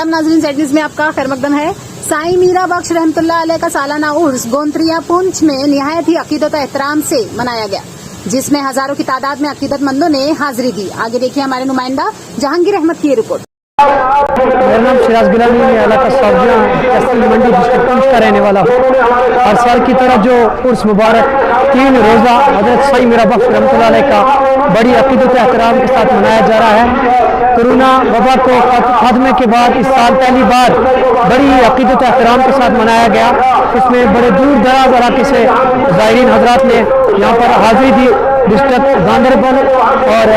तमाम नाज़रीन, Z news में आपका खैर मकदम है। साईं मीरा बख्श रहमतुल्लाह अलैह का सालाना उर्स गोंत्रिया पुंछ में निहायत ही अकीदत और एहतराम से मनाया गया, जिसमें हजारों की तादाद में अकीदतमंदों ने हाजिरी दी। आगे देखिए हमारे नुमाइंदा जहांगीर अहमद की रिपोर्ट। मेरा नाम सिराज गिलानी, मैं इलाका सावजिया तहसील मंडी डिस्ट्रिक्ट पुंछ का रहने वाला हूँ। हर साल की तरह जो उर्स मुबारक 3 रोज़ा हज़रत साईं मीरा बख्श रहमतुल्लाह अलैह का बड़ी अकीदत एहतराम के साथ मनाया जा रहा है। कोरोना वबा को खात्मे के बाद इस साल पहली बार बड़ी अकीदत एहतराम के साथ मनाया गया। उसमें बड़े दूर दराज इलाके से ज़ायरीन हजरात ने यहाँ पर हाजिरी दी। डिस्ट्रिक्ट गांधरबल और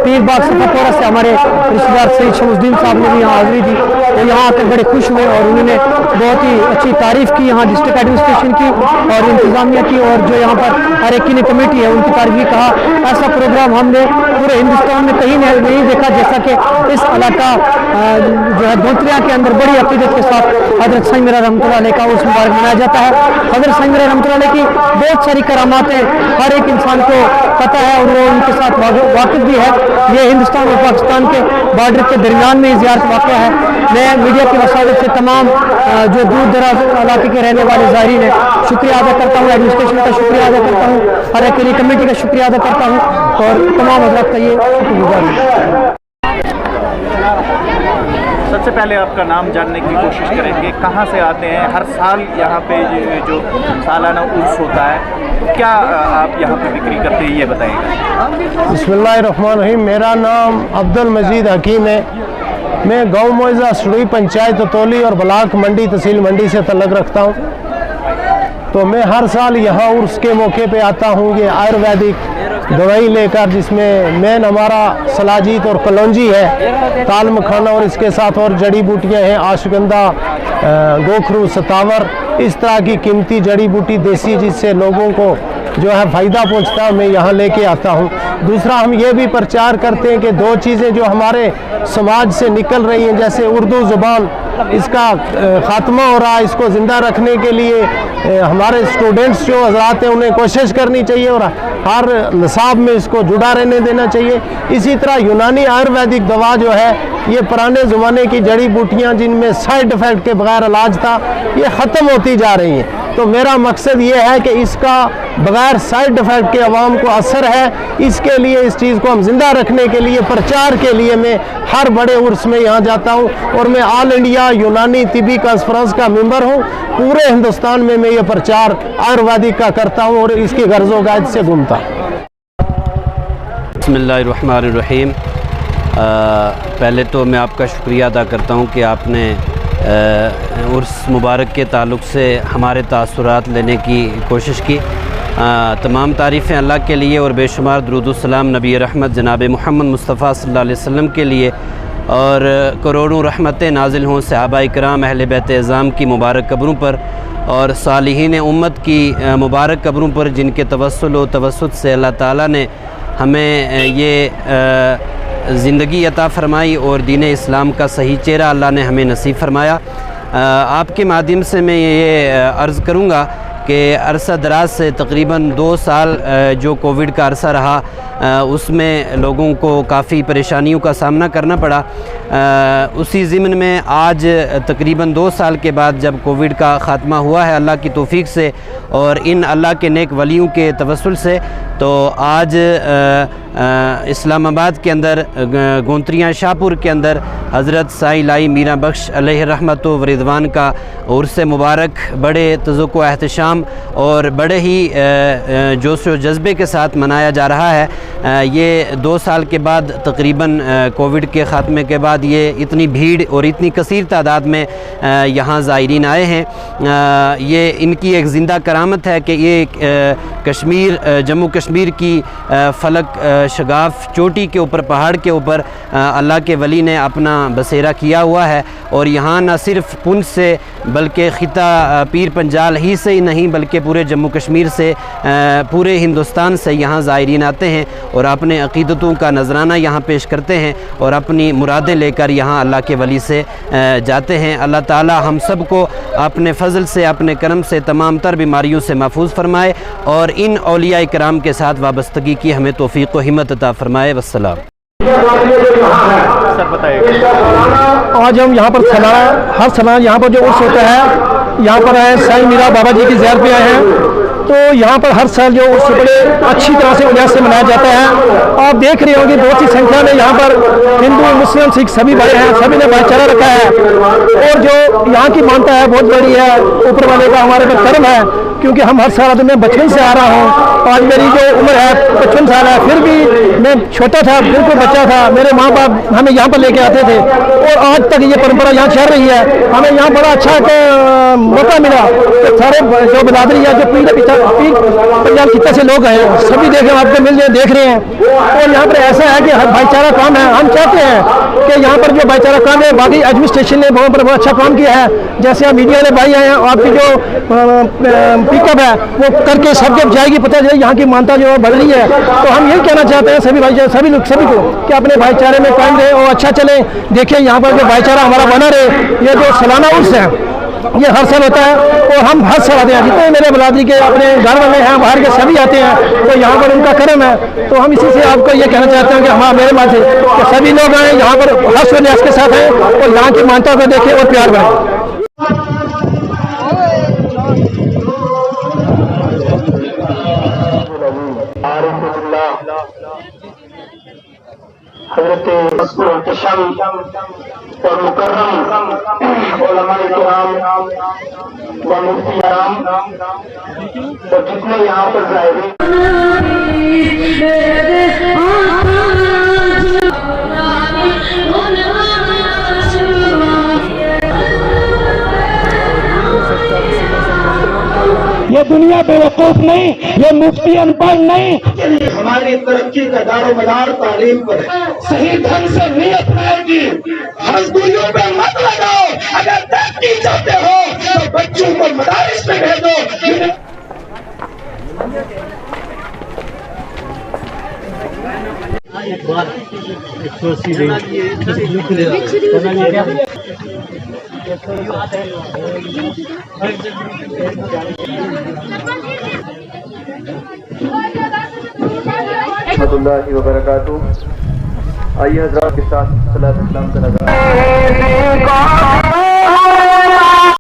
पीर बाग सफरपुरा से हमारे रिश्तेदार सईद शमसुद्दीन साहब ने भी यहाँ हाजिरी दी। वो यहाँ आकर बड़े खुश हुए और उन्होंने बहुत ही अच्छी तारीफ़ की यहाँ डिस्ट्रिक्ट एडमिनिस्ट्रेशन की और इंतज़ामिया की, और जो यहाँ पर हर एक की कमेटी है उनकी तारीफ भी कहा। ऐसा प्रोग्राम हमने पूरे हिंदुस्तान में कहीं नहीं देखा, जैसा कि इस इलाका जो है गोंत्रिया के अंदर बड़ी अकीदत के साथ हज़रत साईं मीरा रहमतुल्लाह अलैह का उर्स मुबारक मनाया जाता है। हज़रत साईं मीरा रहमतुल्लाह अलैह की बहुत सारी करामातें हर एक इंसान को पता है और वो उनके साथ वाकिफ भी है। ये हिंदुस्तान और पाकिस्तान के बॉर्डर के दरमियान में ज़ियारत वाक़या है। मैं मीडिया की वसावत से तमाम जो दूर दराज इलाके के रहने वाले ज़ायरीन हैं शुक्रिया अदा करता हूँ, एडमिनिस्ट्रेशन का शुक्रिया अदा करता हूँ, हर एक कमेटी का शुक्रिया अदा करता हूँ और तमाम हज़रात का ये शुक्रगुज़ार हूँ। सबसे पहले आपका नाम जानने की कोशिश करेंगे, कहाँ से आते हैं? हर साल यहाँ पे जो सालाना उर्स होता है, क्या आप यहाँ पे बिक्री करते हैं, ये बताइएगा। बिस्मिल्लाहिर्रहमानिर्रहीम। मेरा नाम अब्दुल मजीद हकीम है। मैं गाँव मोइज़ा सुरई पंचायत तोली और ब्लाक मंडी तहसील मंडी से तल्लुक़ रखता हूँ। तो मैं हर साल यहाँ उर्स के मौके पे आता हूँ। ये आयुर्वेदिक दवाई लेकर, जिसमें मेन हमारा सलाजीत और कलौंजी है, ताल मखाना और इसके साथ और जड़ी बूटियाँ हैं, आशगंधा, गोखरू, सतावर, इस तरह की कीमती जड़ी बूटी देसी, जिससे लोगों को जो है फ़ायदा पहुंचता है, मैं यहाँ लेके आता हूँ। दूसरा, हम ये भी प्रचार करते हैं कि 2 चीज़ें जो हमारे समाज से निकल रही हैं, जैसे उर्दू ज़ुबान, इसका ख़ात्मा हो रहा है, इसको ज़िंदा रखने के लिए हमारे स्टूडेंट्स जो हज़रात हैं उन्हें कोशिश करनी चाहिए और हर निसाब में इसको जुड़ा रहने देना चाहिए। इसी तरह यूनानी आयुर्वेदिक दवा जो है, ये पुराने ज़माने की जड़ी बूटियाँ जिनमें साइड इफ़ेक्ट के बगैर इलाज था, ये ख़त्म होती जा रही हैं। तो मेरा मकसद ये है कि इसका बगैर साइड इफ़ेक्ट के अवाम को असर है, इसके लिए इस चीज़ को हम ज़िंदा रखने के लिए, प्रचार के लिए मैं हर बड़े उर्स में यहाँ जाता हूँ और मैं ऑल इंडिया यूनानी तिबी कॉन्फ्रेंस का मेंबर हूँ। पूरे हिंदुस्तान में मैं ये प्रचार आयुर्वेदिक का करता हूँ और इसकी गर्ज़ो गायद से घूमता हूँ। बिस्मिल्लाहिर्रहमानिर्रहीम। पहले तो मैं आपका शुक्रिया अदा करता हूँ कि आपने उर्स मुबारक के ताल्लुक़ से हमारे तासुरात लेने की कोशिश की। तमाम तारीफ़ें अल्लाह के लिए और बेशुमार दुरूद सलाम नबी रहमत जनाब मुहम्मद मुस्तफ़ा सल्लल्लाहु अलैहि वसल्लम के लिए, और करोड़ों रहमतें नाजिल हों सहाबा इकराम अहले बैत एज़ाम की मुबारक कब्रों पर और सालिहीन उम्मत की मुबारक कब्रों पर, जिनके तवस्सुल व तवस्सुत से अल्लाह ताला ने हमें ये ज़िंदगी अता फ़रमाई और दीन इस्लाम का सही चेहरा अल्लाह ने हमें नसीब फ़रमाया। आपके माध्यम से मैं ये अर्ज़ करूँगा कि अरसा दराज से तकरीबन 2 साल जो कोविड का अरसा रहा, उसमें लोगों को काफ़ी परेशानियों का सामना करना पड़ा। उसी ज़िम्न में आज तकरीबन 2 साल के बाद जब कोविड का ख़ात्मा हुआ है अल्लाह की तौफ़ीक़ से और इन अल्लाह के नेक वलियों के तवस्सुल से, तो आज इस्लामाबाद के अंदर गोंत्रिया शाहपुर के अंदर हज़रत साईं लाई मीरा बख्श अलैहि रहमत व रिज़वान का उर्स मुबारक बड़े तज़क्को एहतशाम और बड़े ही जोश व जज्बे के साथ मनाया जा रहा है। ये 2 साल के बाद तकरीबन कोविड के ख़ात्मे के बाद ये इतनी भीड़ और इतनी कसीर तादाद में यहाँ ज़ायरीन आए हैं। ये इनकी एक ज़िंदा करामत है कि ये कश्मीर, जम्मू कश्मीर की फ़लक शगाफ चोटी के ऊपर, पहाड़ के ऊपर अल्लाह के वली ने अपना बसेरा किया हुआ है और यहाँ न सिर्फ़ पुंछ से बल्कि ख़िता पीर पंजाल ही से ही नहीं बल्कि पूरे जम्मू कश्मीर से, पूरे हिंदुस्तान से यहाँ ज़ायरीन आते हैं और अपने अक़ीदतों का नजराना यहाँ पेश करते हैं और अपनी मुरादें लेकर यहाँ अल्लाह के वली से जाते हैं। अल्लाह ताला हम सब को अपने फ़ज़ल से, अपने करम से तमाम तर बीमारियों से महफूज फरमाए और इन औलिया इकराम के साथ वाबस्तगी की हमें तौफ़ीक़ व हिम्मत अता फ़रमाए। वस्सलाम। सर बताइए। आज हम यहाँ पर सालाना हर सालाना यहाँ पर जो उर्स होता है, यहाँ पर आए साईं मीरा बाबा जी की ज़ियारत पे आए हैं। तो यहाँ पर हर साल जो उर्स बड़े अच्छी तरह से उल्लास से मनाया जाता है। आप देख रहे होंगे बहुत सी संख्या में यहाँ पर हिंदू मुस्लिम सिख सभी बड़े हैं, सभी ने भाईचारा रखा है। और जो यहाँ की मानता है बहुत बड़ी है, ऊपर वाले का हमारे पर कर्म है, क्योंकि हम हर साल मैं बचपन से आ रहा हूँ। आज मेरी जो उम्र है 55 साल है, फिर भी मैं छोटा था, बिल्कुल बच्चा था, मेरे माँ बाप हमें यहाँ पर लेके आते थे और आज तक ये परंपरा यहाँ चल रही है। हमें यहाँ बड़ा अच्छा मौका मिला कि सारे जो बिरादरी है, जो पंजाब खित्ते से लोग हैं, सभी देखें आपको मिल देख रहे हैं। और यहाँ पर ऐसा है कि भाईचारा काम है। हम चाहते हैं कि यहाँ पर जो भाईचारा काम है, बाकी एडमिनिस्ट्रेशन ने बहुत अच्छा काम किया है। जैसे आप मीडिया ने भाई आए हैं, आपकी जो पिकअप है वो करके सबके जाएगी, पता चले यहाँ की मानता जो बढ़ रही है। तो हम यही कहना चाहते हैं सभी भाईचारे सभी लोग सभी को कि अपने भाईचारे में कायम रहे और अच्छा चले। देखिए यहाँ पर जो भाईचारा हमारा बना रहे। ये जो सालाना उर्स है ये हर साल होता है और हम हर साल आते हैं। जितने मेरे बिरादरी के अपने घर वाले हैं, बाहर के सभी आते हैं, तो यहाँ पर उनका कर्म है। तो हम इसी से आपको ये कहना चाहते हैं कि हमारा मेरे मान से कि सभी लोग आए यहाँ पर हर्ष उल्लास के साथ हैं और यहाँ की मानता को देखें और प्यार बढ़ाएं। और मुकर्रम उलमाए किराम व मुफ्ती आराम और जितने यहाँ पर जाए ये दुनिया बेवकूफ नहीं, ये मुफ्ती अनपढ़ नहीं। हमारी तरक्की का दारोमदार तालीम पर है। सही ढंग से नियत रहेगी। मजदूरियों पे मत लगाओ। अगर तरक्की चाहते हो तो बच्चों को मदारिस में भेजो। रहमतुल्लाहि व बरकातुहू। आइए हज़रात के साथ सलात सलाम का नज़ारा।